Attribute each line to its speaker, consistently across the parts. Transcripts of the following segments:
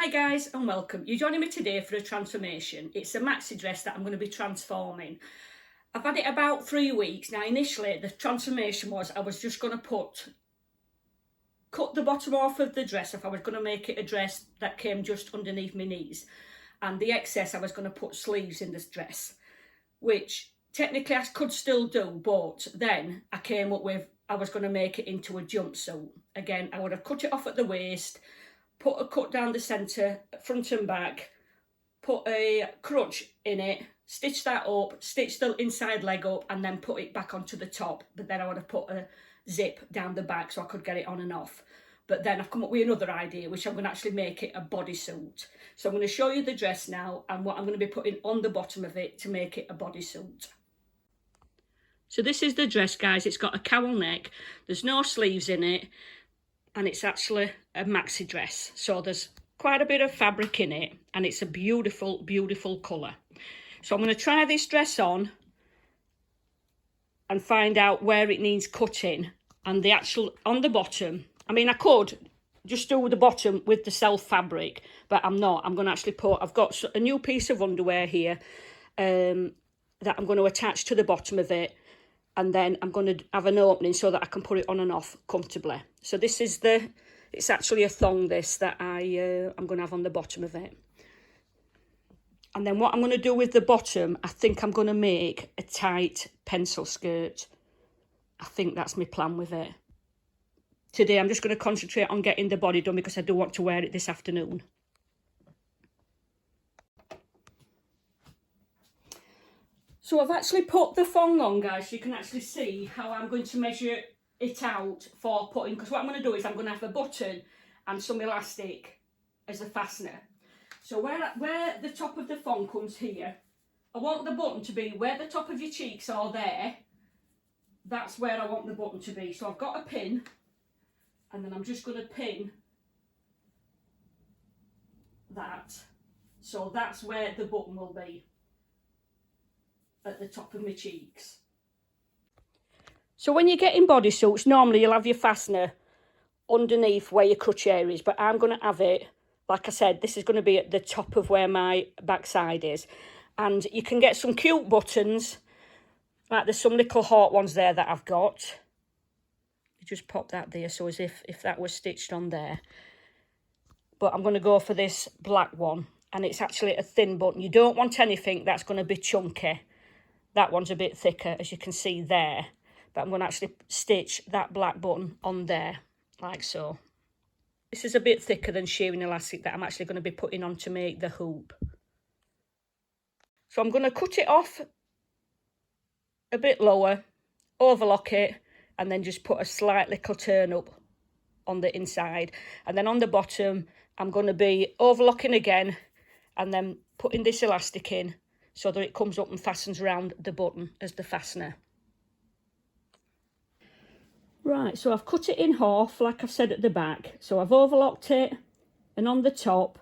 Speaker 1: Hi guys and welcome. You're joining me today for a transformation. It's a maxi dress that I'm going to be transforming. I've had it about 3 weeks. Now initially the transformation was I was just going to cut the bottom off of the dress if I was going to make it a dress that came just underneath my knees. And the excess I was going to put sleeves in this dress, which technically I could still do, but then I came up with I was going to make it into a jumpsuit. Again, I would have cut it off at the waist, put a cut down the centre, front and back, put a crutch in it, stitch that up, stitch the inside leg up and then put it back onto the top. But then I would have put a zip down the back so I could get it on and off. But then I've come up with another idea, which I'm going to actually make it a bodysuit. So I'm going to show you the dress now and what I'm going to be putting on the bottom of it to make it a bodysuit. So this is the dress, guys. It's got a cowl neck. There's no sleeves in it. And it's actually a maxi dress. So there's quite a bit of fabric in it. And it's a beautiful, beautiful colour. So I'm going to try this dress on and find out where it needs cutting. And the actual, on the bottom, I mean, I could just do the bottom with the self fabric, but I'm not. I'm going to actually I've got a new piece of underwear here that I'm going to attach to the bottom of it. And then I'm going to have an opening so that I can put it on and off comfortably. So this is it's actually a thong this that I'm going to have on the bottom of it. And then what I'm going to do with the bottom, I think I'm going to make a tight pencil skirt. I think that's my plan with it. Today I'm just going to concentrate on getting the body done because I do want to wear it this afternoon. So I've actually put the thong on, guys, so you can actually see how I'm going to measure it out for putting, because what I'm going to do is I'm going to have a button and some elastic as a fastener. So where the top of the thong comes here, I want the button to be where the top of your cheeks are there. That's where I want the button to be. So I've got a pin, and then I'm just going to pin that. So that's where the button will be, at the top of my cheeks. So when you're getting bodysuits, normally you'll have your fastener underneath where your crochet is, but I'm going to have it, like I said, this is going to be at the top of where my backside is. And you can get some cute buttons, like there's some little heart ones there that I've got. You just pop that there, so as if that was stitched on there. But I'm going to go for this black one, and it's actually a thin button. You don't want anything that's going to be chunky. That one's a bit thicker, as you can see there. But I'm going to actually stitch that black button on there, like so. This is a bit thicker than shearing elastic that I'm actually going to be putting on to make the hoop. So I'm going to cut it off a bit lower, overlock it, and then just put a slight little turn up on the inside. And then on the bottom, I'm going to be overlocking again, and then putting this elastic in, so that it comes up and fastens around the button as the fastener. Right, so I've cut it in half, like I've said at the back. So I've overlocked it, and on the top,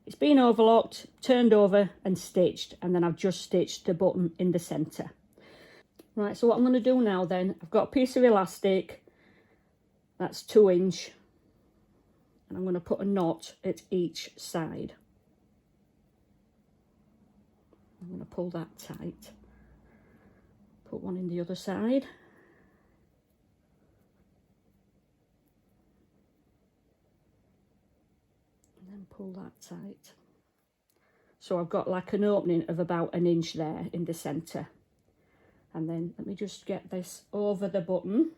Speaker 1: it's been overlocked, turned over and stitched. And then I've just stitched the button in the centre. Right, so what I'm going to do now then, I've got a piece of elastic, that's 2 inch. And I'm going to put a knot at each side. I'm going to pull that tight, put one in the other side, and then pull that tight. So I've got like an opening of about 1 inch there in the centre. And then let me just get this over the button.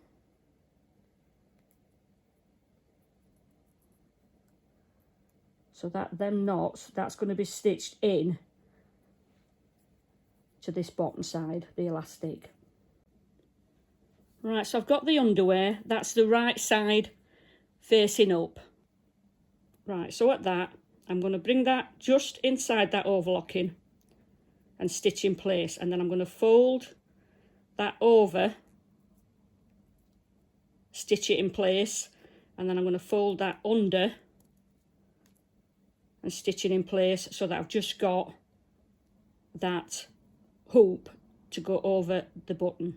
Speaker 1: So that them knots, that's going to be stitched in to this bottom side, the elastic. Right, so I've got the underwear, that's the right side facing up. Right, so at that, I'm going to bring that just inside that overlocking and stitch in place, and then I'm going to fold that over, stitch it in place, and then I'm going to fold that under and stitch it in place, so that I've just got that hoop to go over the button.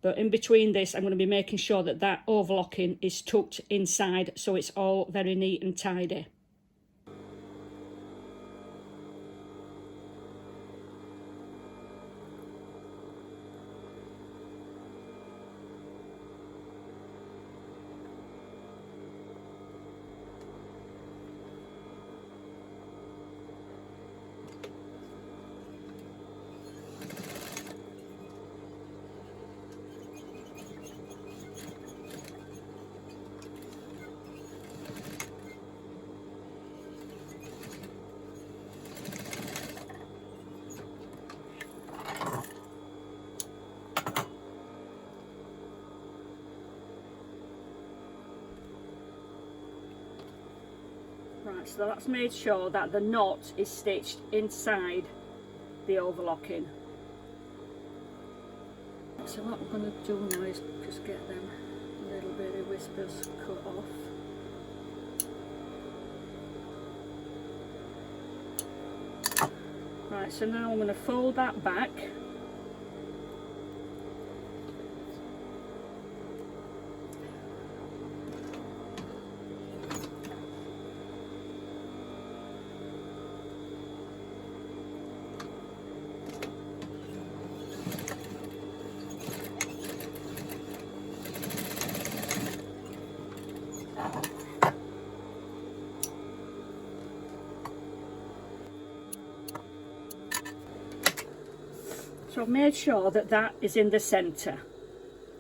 Speaker 1: But in between this, I'm going to be making sure that that overlocking is tucked inside, so it's all very neat and tidy. Right, so that's made sure that the knot is stitched inside the overlocking. So what we're going to do now is just get them little bitty whispers cut off. Right, so now I'm going to fold that back. So I've made sure that that is in the centre.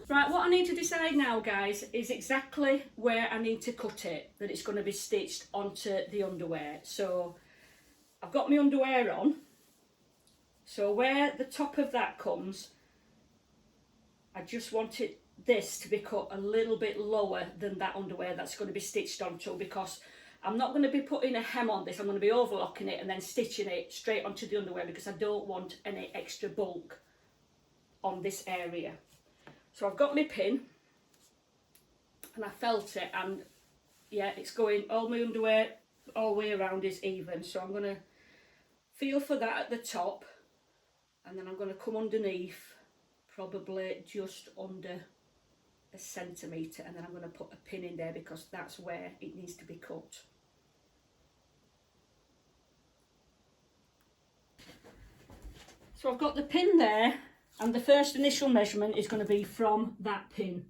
Speaker 1: Right, what I need to decide now, guys, is exactly where I need to cut it, that it's going to be stitched onto the underwear. So I've got my underwear on, so where the top of that comes, I just want this to be cut a little bit lower than that underwear that's going to be stitched onto, because I'm not going to be putting a hem on this. I'm going to be overlocking it and then stitching it straight onto the underwear, because I don't want any extra bulk on this area. So I've got my pin and I felt it, and yeah, it's going, all my underwear all the way around is even. So I'm going to feel for that at the top, and then I'm going to come underneath, probably just under a centimetre, and then I'm going to put a pin in there because that's where it needs to be cut. So I've got the pin there, and the first initial measurement is going to be from that pin,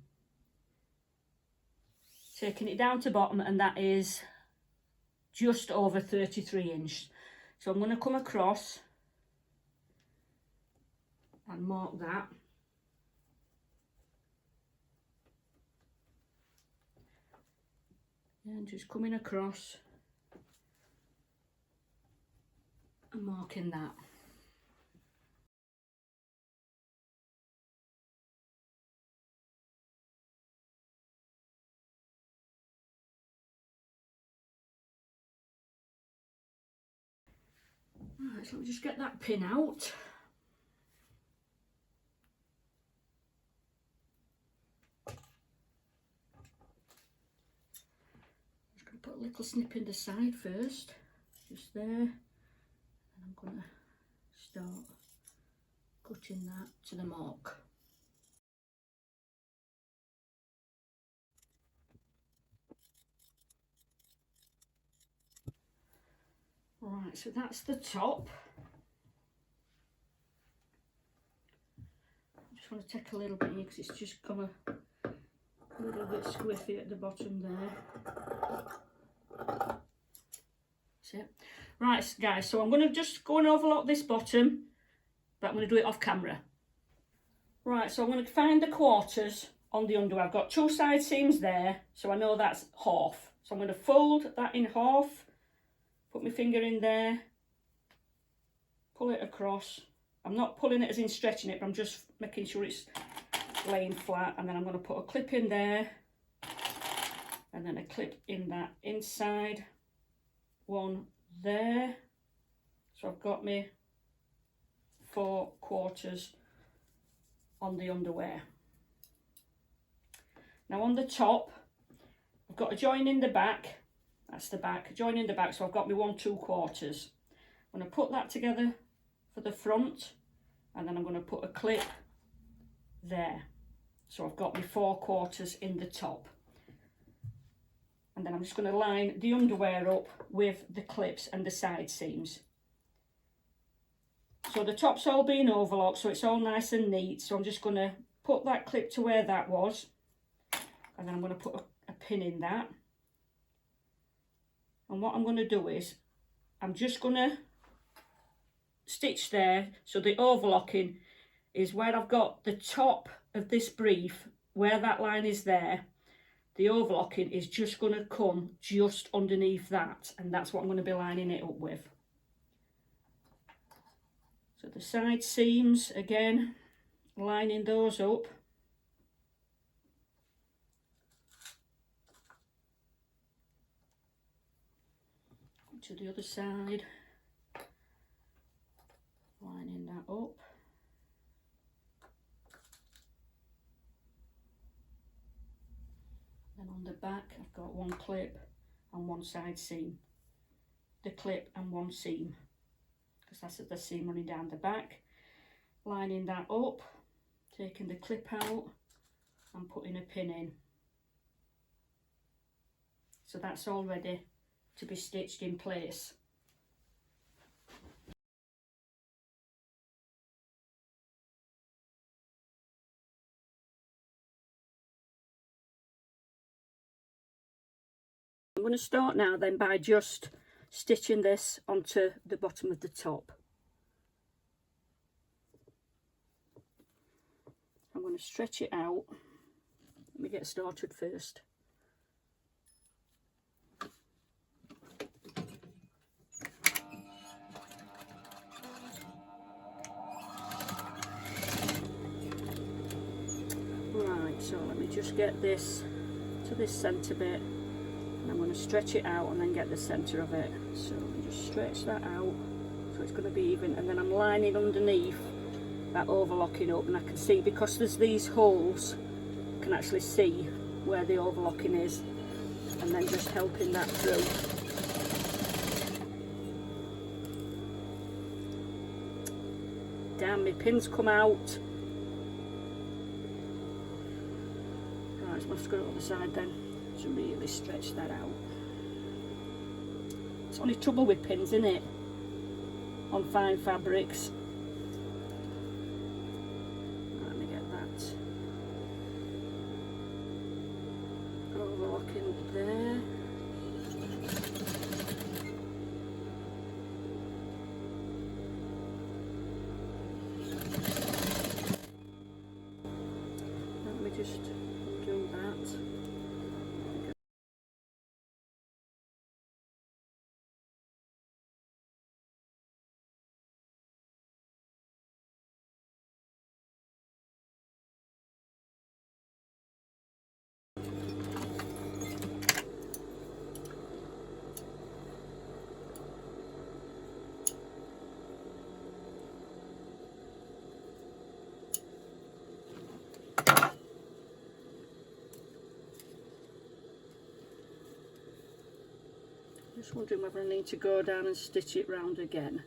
Speaker 1: taking it down to bottom, and that is just over 33 inches. So I'm going to come across and mark that. And just coming across and marking that. Right, so let me just get that pin out. Just going to put a little snip in the side first, just there, and I'm going to start cutting that to the mark. Right, so that's the top. I just want to take a little bit here because it's just gone a little bit squiffy at the bottom there. That's it. Right, guys, so I'm going to just go and overlock this bottom, but I'm going to do it off camera. Right, so I'm going to find the quarters on the underwear. I've got two side seams there, so I know that's half. So I'm going to fold that in half, put my finger in there, pull it across. I'm not pulling it as in stretching it, but I'm just making sure it's laying flat, and then I'm going to put a clip in there, and then a clip in that inside one there. So I've got my 4 quarters on the underwear. Now on the top, I've got a join in the back. That's the back, join in the back, so I've got my 1 2/4. I'm going to put that together for the front, and then I'm going to put a clip there. So I've got my 4 quarters in the top. And then I'm just going to line the underwear up with the clips and the side seams. So the top's all been overlocked, so it's all nice and neat. So I'm just going to put that clip to where that was, and then I'm going to put a pin in that. And what I'm going to do is, I'm just going to stitch there, so the overlocking is where I've got the top of this brief, where that line is there. The overlocking is just going to come just underneath that, and that's what I'm going to be lining it up with. So the side seams, again, lining those up. To the other side, lining that up. Then on the back I've got one clip and one side seam. The clip and one seam, because that's the seam running down the back. Lining that up, taking the clip out and putting a pin in. So that's all ready to be stitched in place. I'm going to start now then by just stitching this onto the bottom of the top. I'm going to stretch it out. Let me get started first. Right, so let me just get this to this centre bit. And I'm going to stretch it out and then get the centre of it. So let me just stretch that out so it's going to be even, and then I'm lining underneath that overlocking up, and I can see, because there's these holes, I can actually see where the overlocking is, and then just helping that through. Damn, my pins come out. Right, so I've got it on the side then. To really stretch that out. It's only trouble with pins, isn't it, on fine fabrics. Let me get that overlocking up there. Let me just undo that. Just wondering whether I need to go down and stitch it round again.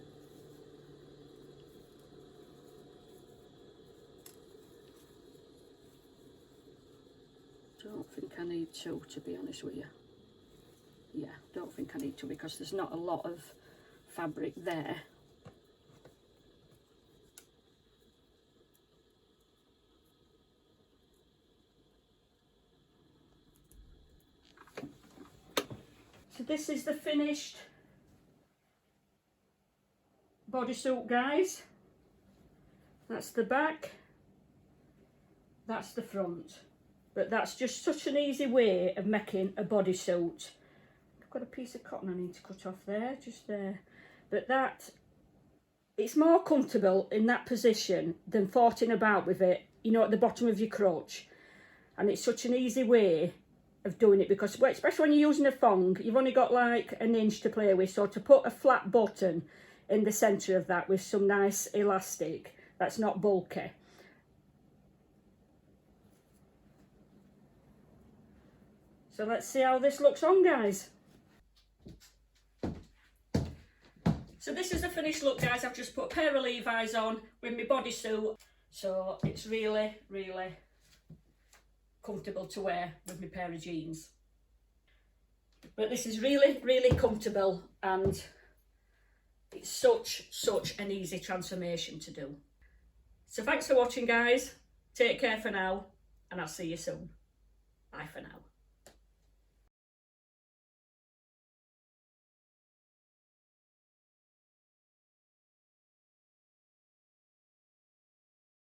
Speaker 1: Don't think I need to be honest with you. Yeah, don't think I need to, because there's not a lot of fabric there. So this is the finished bodysuit, guys. That's the back, that's the front. But that's just such an easy way of making a bodysuit. I've got a piece of cotton I need to cut off there, just there. But it's more comfortable in that position than farting about with it, you know, at the bottom of your crotch. And it's such an easy way of doing it, because especially when you're using a thong, you've only got like an inch to play with. So to put a flat button in the centre of that with some nice elastic that's not bulky. So let's see how this looks on, guys. So this is the finished look, guys. I've just put a pair of Levi's on with my bodysuit. So it's really, really comfortable to wear with my pair of jeans. But this is really, really comfortable, and it's such an easy transformation to do. So thanks for watching, guys. Take care for now, and I'll see you soon. Bye for now.